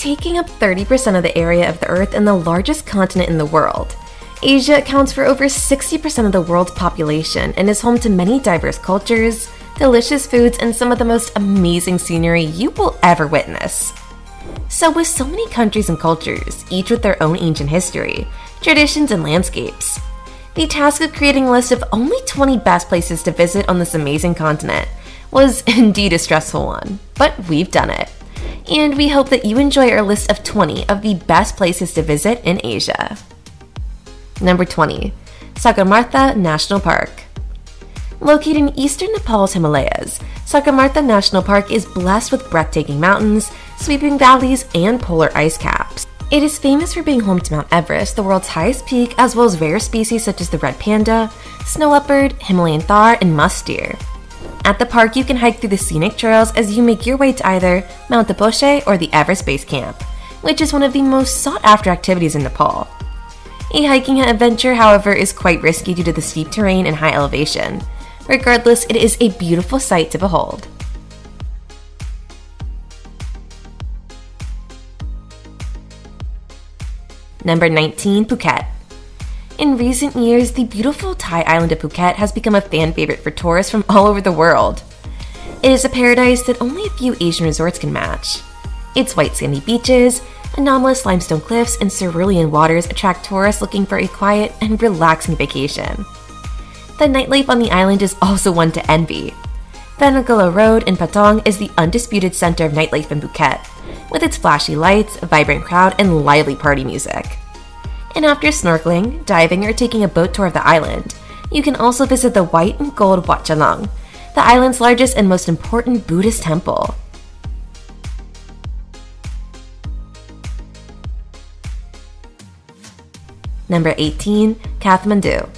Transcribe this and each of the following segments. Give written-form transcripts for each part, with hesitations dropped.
Taking up 30% of the area of the Earth and the largest continent in the world, Asia accounts for over 60% of the world's population and is home to many diverse cultures, delicious foods, and some of the most amazing scenery you will ever witness. So with so many countries and cultures, each with their own ancient history, traditions, and landscapes, the task of creating a list of only 20 best places to visit on this amazing continent was indeed a stressful one, but we've done it. And we hope that you enjoy our list of 20 of the best places to visit in Asia. Number 20. Sagarmatha National Park. Located in eastern Nepal's Himalayas, Sagarmatha National Park is blessed with breathtaking mountains, sweeping valleys, and polar ice caps. It is famous for being home to Mount Everest, the world's highest peak, as well as rare species such as the red panda, snow leopard, Himalayan thar, and musk deer. At the park, you can hike through the scenic trails as you make your way to either Mount Taposhe or the Everest Base Camp, which is one of the most sought-after activities in Nepal. A hiking adventure, however, is quite risky due to the steep terrain and high elevation. Regardless, it is a beautiful sight to behold. Number 19. Phuket. In recent years, the beautiful Thai island of Phuket has become a fan favorite for tourists from all over the world. It is a paradise that only a few Asian resorts can match. Its white sandy beaches, anomalous limestone cliffs, and cerulean waters attract tourists looking for a quiet and relaxing vacation. The nightlife on the island is also one to envy. Vanagala Road in Patong is the undisputed center of nightlife in Phuket, with its flashy lights, vibrant crowd, and lively party music. And after snorkeling, diving, or taking a boat tour of the island, you can also visit the white and gold Wat Chalang, the island's largest and most important Buddhist temple. Number 18. Kathmandu.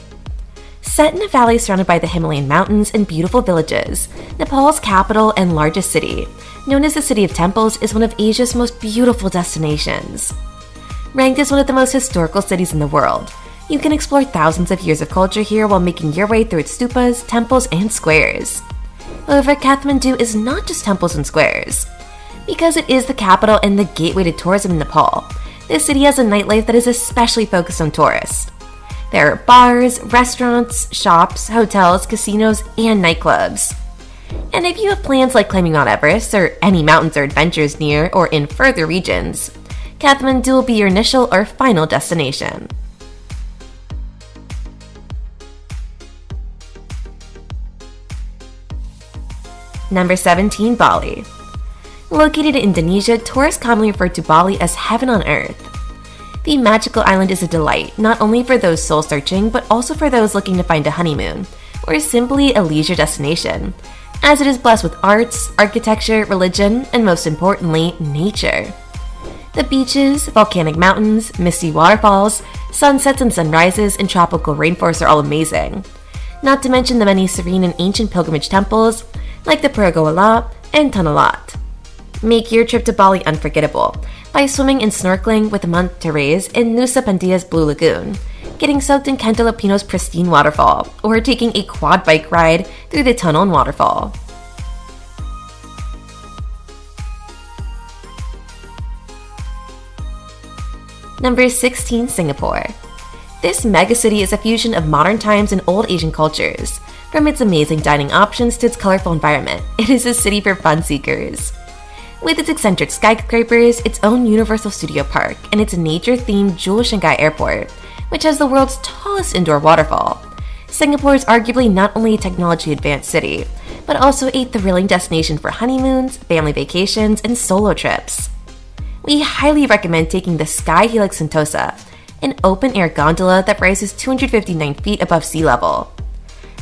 Set in a valley surrounded by the Himalayan mountains and beautiful villages, Nepal's capital and largest city, known as the City of Temples, is one of Asia's most beautiful destinations. Ranked as one of the most historical cities in the world, you can explore thousands of years of culture here while making your way through its stupas, temples, and squares. However, Kathmandu is not just temples and squares. Because it is the capital and the gateway to tourism in Nepal, this city has a nightlife that is especially focused on tourists. There are bars, restaurants, shops, hotels, casinos, and nightclubs. And if you have plans like climbing Mount Everest or any mountains or adventures near or in further regions, Kathmandu will be your initial or final destination. Number 17. Bali. Located in Indonesia, tourists commonly refer to Bali as heaven on earth. The magical island is a delight, not only for those soul-searching, but also for those looking to find a honeymoon, or simply a leisure destination, as it is blessed with arts, architecture, religion, and most importantly, nature. The beaches, volcanic mountains, misty waterfalls, sunsets and sunrises, and tropical rainforests are all amazing. Not to mention the many serene and ancient pilgrimage temples, like the Pergola and Tanalat. Make your trip to Bali unforgettable by swimming and snorkeling with Mount Therese in Nusa Pendia's Blue Lagoon, getting soaked in Cantalopino's pristine waterfall, or taking a quad bike ride through the tunnel and waterfall. Number 16. Singapore. This megacity is a fusion of modern times and old Asian cultures. From its amazing dining options to its colorful environment, it is a city for fun seekers. With its eccentric skyscrapers, its own Universal Studio Park, and its nature-themed Jewel Shanghai Airport, which has the world's tallest indoor waterfall, Singapore is arguably not only a technology-advanced city, but also a thrilling destination for honeymoons, family vacations, and solo trips. We highly recommend taking the Sky Helix Sentosa, an open-air gondola that rises 259 feet above sea level.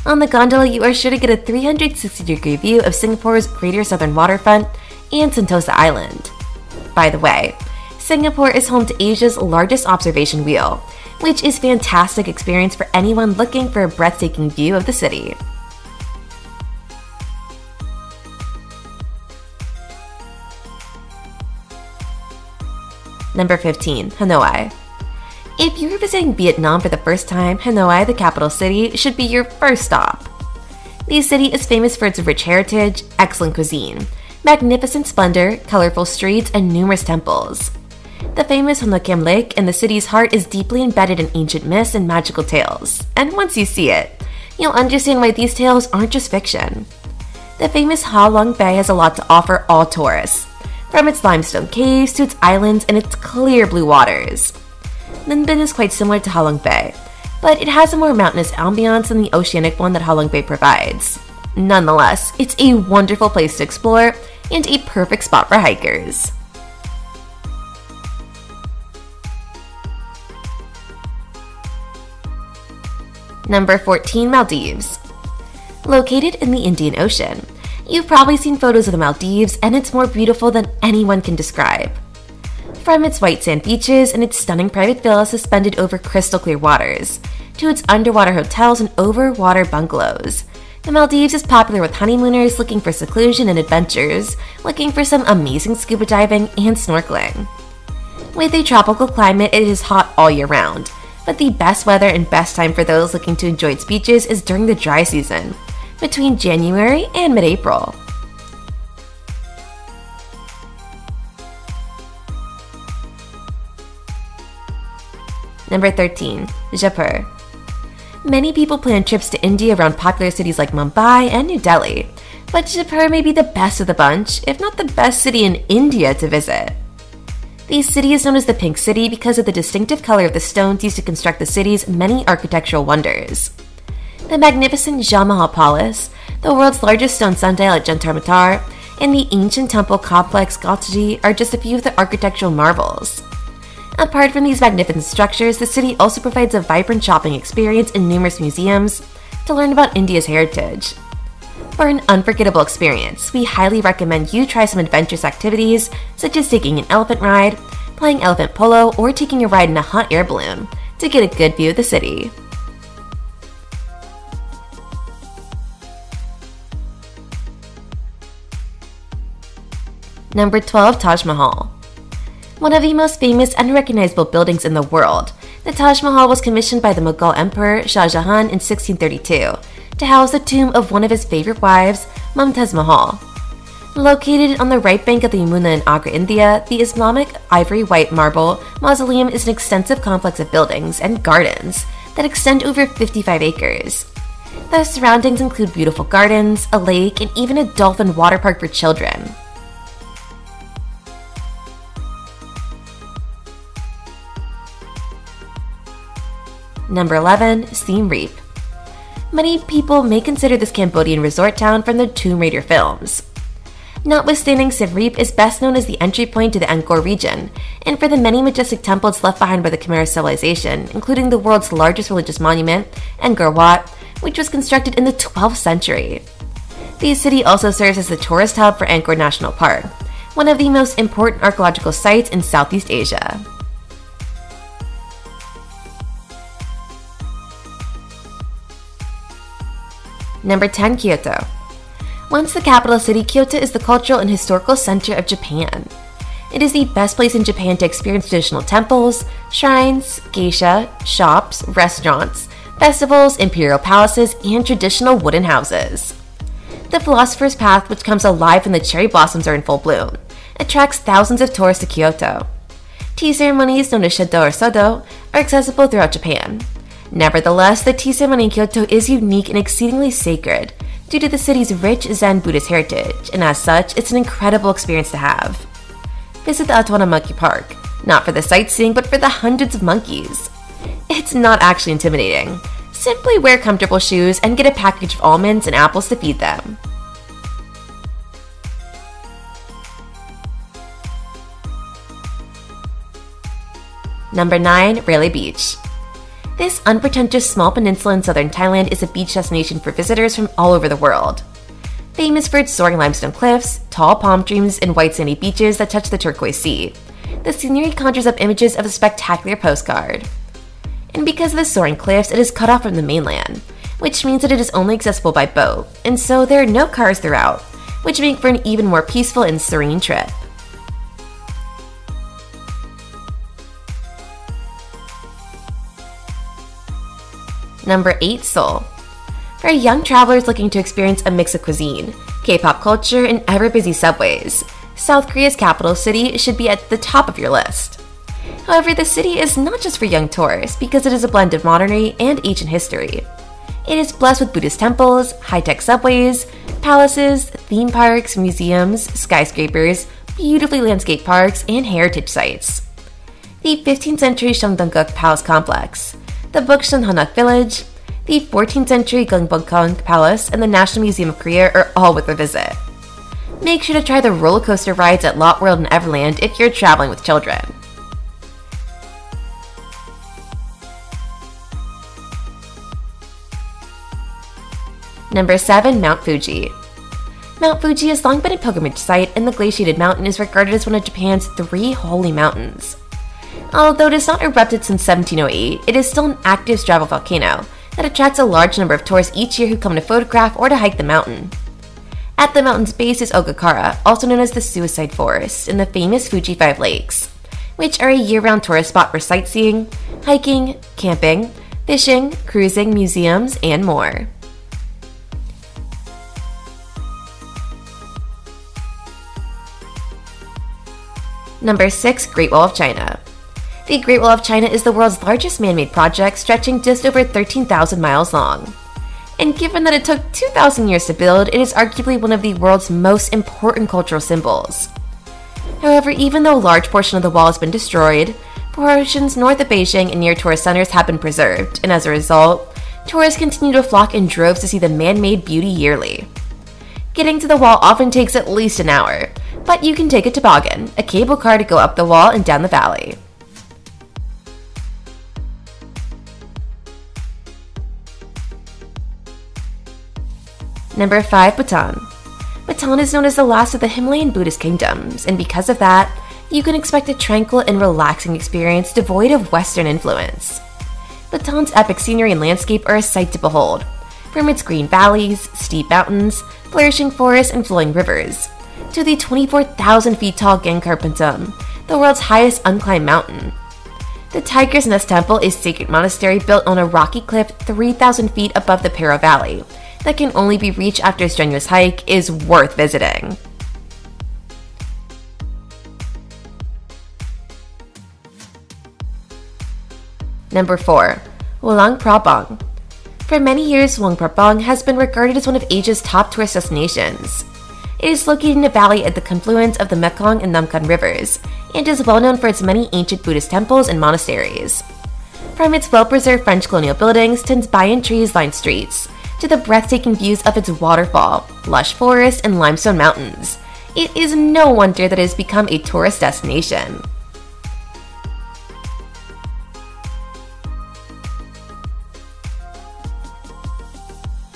On the gondola, you are sure to get a 360-degree view of Singapore's Greater Southern Waterfront and Sentosa Island. By the way, Singapore is home to Asia's largest observation wheel, which is a fantastic experience for anyone looking for a breathtaking view of the city. Number 15. Hanoi. If you're visiting Vietnam for the first time, Hanoi, the capital city, should be your first stop. The city is famous for its rich heritage, excellent cuisine, magnificent splendor, colorful streets, and numerous temples. The famous Hanoi Lake in the city's heart is deeply embedded in ancient myths and magical tales, and once you see it, you'll understand why these tales aren't just fiction. The famous Ha Long Bay has a lot to offer all tourists, from its limestone caves to its islands and its clear blue waters. Ninh Binh is quite similar to Ha Long Bay, but it has a more mountainous ambiance than the oceanic one that Ha Long Bay provides. Nonetheless, it's a wonderful place to explore and a perfect spot for hikers. Number 14. Maldives. Located in the Indian Ocean, you've probably seen photos of the Maldives, and it's more beautiful than anyone can describe. From its white sand beaches and its stunning private villas suspended over crystal clear waters, to its underwater hotels and overwater bungalows, the Maldives is popular with honeymooners looking for seclusion and adventures, looking for some amazing scuba diving and snorkeling. With a tropical climate, it is hot all year round, but the best weather and best time for those looking to enjoy its beaches is during the dry season, between January and mid-April. Number 13. Jaipur. Many people plan trips to India around popular cities like Mumbai and New Delhi, but Jaipur may be the best of the bunch, if not the best city in India to visit. The city is known as the Pink City because of the distinctive color of the stones used to construct the city's many architectural wonders. The magnificent Taj Mahal Palace, the world's largest stone sundial at Jantar Mantar, and the ancient temple complex Gautam are just a few of the architectural marvels. Apart from these magnificent structures, the city also provides a vibrant shopping experience and numerous museums to learn about India's heritage. For an unforgettable experience, we highly recommend you try some adventurous activities such as taking an elephant ride, playing elephant polo, or taking a ride in a hot air balloon to get a good view of the city. Number 12. Taj Mahal. One of the most famous and recognizable buildings in the world, the Taj Mahal was commissioned by the Mughal Emperor Shah Jahan in 1632 to house the tomb of one of his favorite wives, Mumtaz Mahal. Located on the right bank of the Yamuna in Agra, India, the Islamic ivory white marble mausoleum is an extensive complex of buildings and gardens that extend over 55 acres. The surroundings include beautiful gardens, a lake, and even a dolphin water park for children. Number 11. Siem Reap. Many people may consider this Cambodian resort town from the Tomb Raider films. Notwithstanding, Siem Reap is best known as the entry point to the Angkor region, and for the many majestic temples left behind by the Khmer civilization, including the world's largest religious monument, Angkor Wat, which was constructed in the 12th century. The city also serves as the tourist hub for Angkor National Park, one of the most important archaeological sites in Southeast Asia. Number 10. Kyoto. Once the capital city, Kyoto is the cultural and historical center of Japan. It is the best place in Japan to experience traditional temples, shrines, geisha, shops, restaurants, festivals, imperial palaces, and traditional wooden houses. The Philosopher's Path, which comes alive when the cherry blossoms are in full bloom, attracts thousands of tourists to Kyoto. Tea ceremonies, known as Shado or Sodo, are accessible throughout Japan. Nevertheless, the tea ceremony in Kyoto is unique and exceedingly sacred due to the city's rich Zen Buddhist heritage, and as such, it's an incredible experience to have. Visit the Atwana Monkey Park, not for the sightseeing, but for the hundreds of monkeys. It's not actually intimidating. Simply wear comfortable shoes and get a package of almonds and apples to feed them. Number 9. Raley Beach. This unpretentious small peninsula in southern Thailand is a beach destination for visitors from all over the world. Famous for its soaring limestone cliffs, tall palm trees, and white sandy beaches that touch the turquoise sea, the scenery conjures up images of a spectacular postcard. And because of the soaring cliffs, it is cut off from the mainland, which means that it is only accessible by boat, and so there are no cars throughout, which make for an even more peaceful and serene trip. Number 8. Seoul. For young travelers looking to experience a mix of cuisine, K-pop culture, and ever-busy subways, South Korea's capital city should be at the top of your list. However, the city is not just for young tourists because it is a blend of modernity and ancient history. It is blessed with Buddhist temples, high-tech subways, palaces, theme parks, museums, skyscrapers, beautifully landscaped parks, and heritage sites. The 15th century Songdongguk Palace Complex, the Buksan Hanok Village, the 14th century Gyeongbokgung Palace, and the National Museum of Korea are all worth a visit. Make sure to try the roller coaster rides at Lot World and Everland if you're traveling with children. Number 7. Mount Fuji. Mount Fuji has long been a pilgrimage site, and the glaciated mountain is regarded as one of Japan's 3 holy mountains. Although it has not erupted since 1708, it is still an active stratovolcano that attracts a large number of tourists each year who come to photograph or to hike the mountain. At the mountain's base is Ogakara, also known as the Suicide Forest, and the famous Fuji 5 Lakes, which are a year-round tourist spot for sightseeing, hiking, camping, fishing, cruising, museums, and more. Number 6. Great Wall of China. The Great Wall of China is the world's largest man-made project, stretching just over 13,000 miles long. And given that it took 2,000 years to build, it is arguably one of the world's most important cultural symbols. However, even though a large portion of the wall has been destroyed, portions north of Beijing and near tourist centers have been preserved, and as a result, tourists continue to flock in droves to see the man-made beauty yearly. Getting to the wall often takes at least an hour, but you can take a toboggan, a cable car to go up the wall and down the valley. Number 5. Bhutan. Bhutan is known as the last of the Himalayan Buddhist kingdoms, and because of that, you can expect a tranquil and relaxing experience devoid of Western influence. Bhutan's epic scenery and landscape are a sight to behold, from its green valleys, steep mountains, flourishing forests, and flowing rivers, to the 24,000 feet tall Gangkhar Pathum, the world's highest unclimbed mountain. The Tiger's Nest Temple is a sacred monastery built on a rocky cliff 3,000 feet above the Paro Valley that can only be reached after a strenuous hike is worth visiting. Number 4. Luang Prabang. For many years, Luang Prabang has been regarded as one of Asia's top tourist destinations. It is located in a valley at the confluence of the Mekong and Namkhan rivers, and is well known for its many ancient Buddhist temples and monasteries. From its well-preserved French colonial buildings to its banyan trees-lined streets, to the breathtaking views of its waterfall, lush forests, and limestone mountains, it is no wonder that it has become a tourist destination.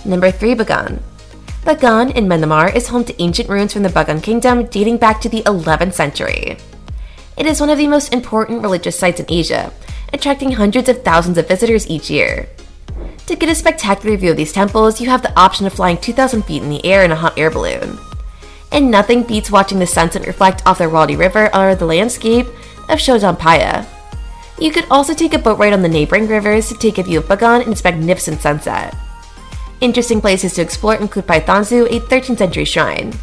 Number 3. Bagan. Bagan in Myanmar is home to ancient ruins from the Bagan Kingdom dating back to the 11th century. It is one of the most important religious sites in Asia, attracting hundreds of thousands of visitors each year. To get a spectacular view of these temples, you have the option of flying 2,000 feet in the air in a hot air balloon. And nothing beats watching the sunset reflect off the Raley River or the landscape of Chojampaya. You could also take a boat ride on the neighboring rivers to take a view of Bagan and its magnificent sunset. Interesting places to explore include Paithansu, a 13th century shrine,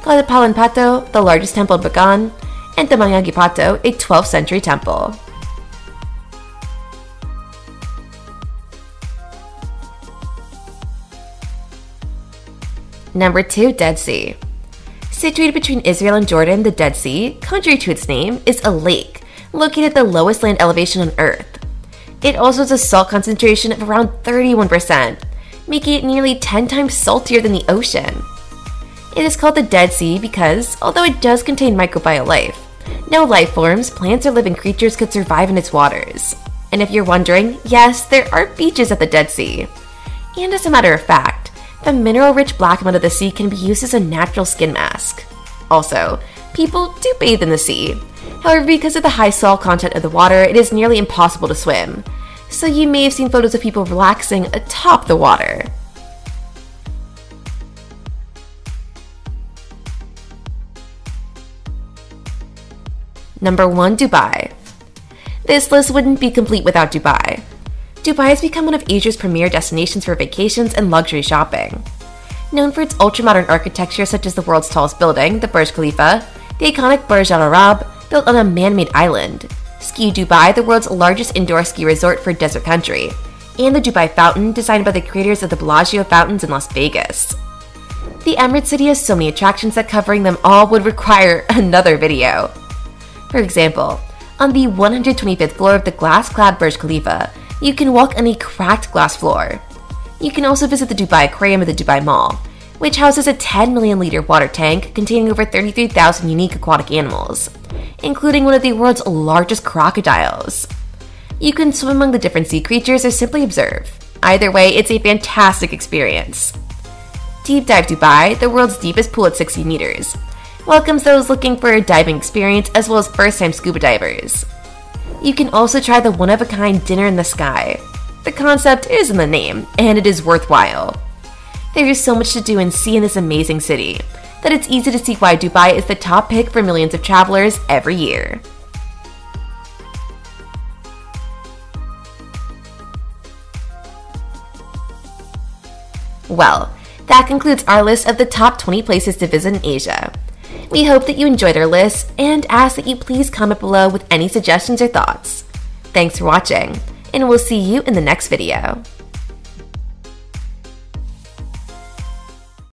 Kalapalan Pato, the largest temple in Bagan, and Tamayagi Pato, a 12th century temple. Number 2. Dead Sea. Situated between Israel and Jordan, the Dead Sea, contrary to its name, is a lake located at the lowest land elevation on Earth. It also has a salt concentration of around 31%, making it nearly 10 times saltier than the ocean. It is called the Dead Sea because, although it does contain microbial life, no life forms, plants, or living creatures could survive in its waters. And if you're wondering, yes, there are beaches at the Dead Sea. And as a matter of fact, the mineral-rich black mud of the sea can be used as a natural skin mask. Also, people do bathe in the sea. However, because of the high salt content of the water, it is nearly impossible to swim. So you may have seen photos of people relaxing atop the water. Number 1. Dubai. This list wouldn't be complete without Dubai. Dubai has become one of Asia's premier destinations for vacations and luxury shopping. Known for its ultra-modern architecture such as the world's tallest building, the Burj Khalifa, the iconic Burj Al Arab, built on a man-made island, Ski Dubai, the world's largest indoor ski resort for a desert country, and the Dubai Fountain, designed by the creators of the Bellagio fountains in Las Vegas. The Emirate City has so many attractions that covering them all would require another video. For example, on the 125th floor of the glass-clad Burj Khalifa, you can walk on a cracked glass floor. You can also visit the Dubai Aquarium at the Dubai Mall, which houses a 10 million liter water tank containing over 33,000 unique aquatic animals, including one of the world's largest crocodiles. You can swim among the different sea creatures or simply observe. Either way, it's a fantastic experience. Deep Dive Dubai, the world's deepest pool at 60 meters, welcomes those looking for a diving experience as well as first-time scuba divers. You can also try the one-of-a-kind dinner in the sky. The concept is in the name, and it is worthwhile. There is so much to do and see in this amazing city that it's easy to see why Dubai is the top pick for millions of travelers every year. Well, that concludes our list of the top 20 places to visit in Asia. We hope that you enjoyed our list and ask that you please comment below with any suggestions or thoughts. Thanks for watching, and we'll see you in the next video.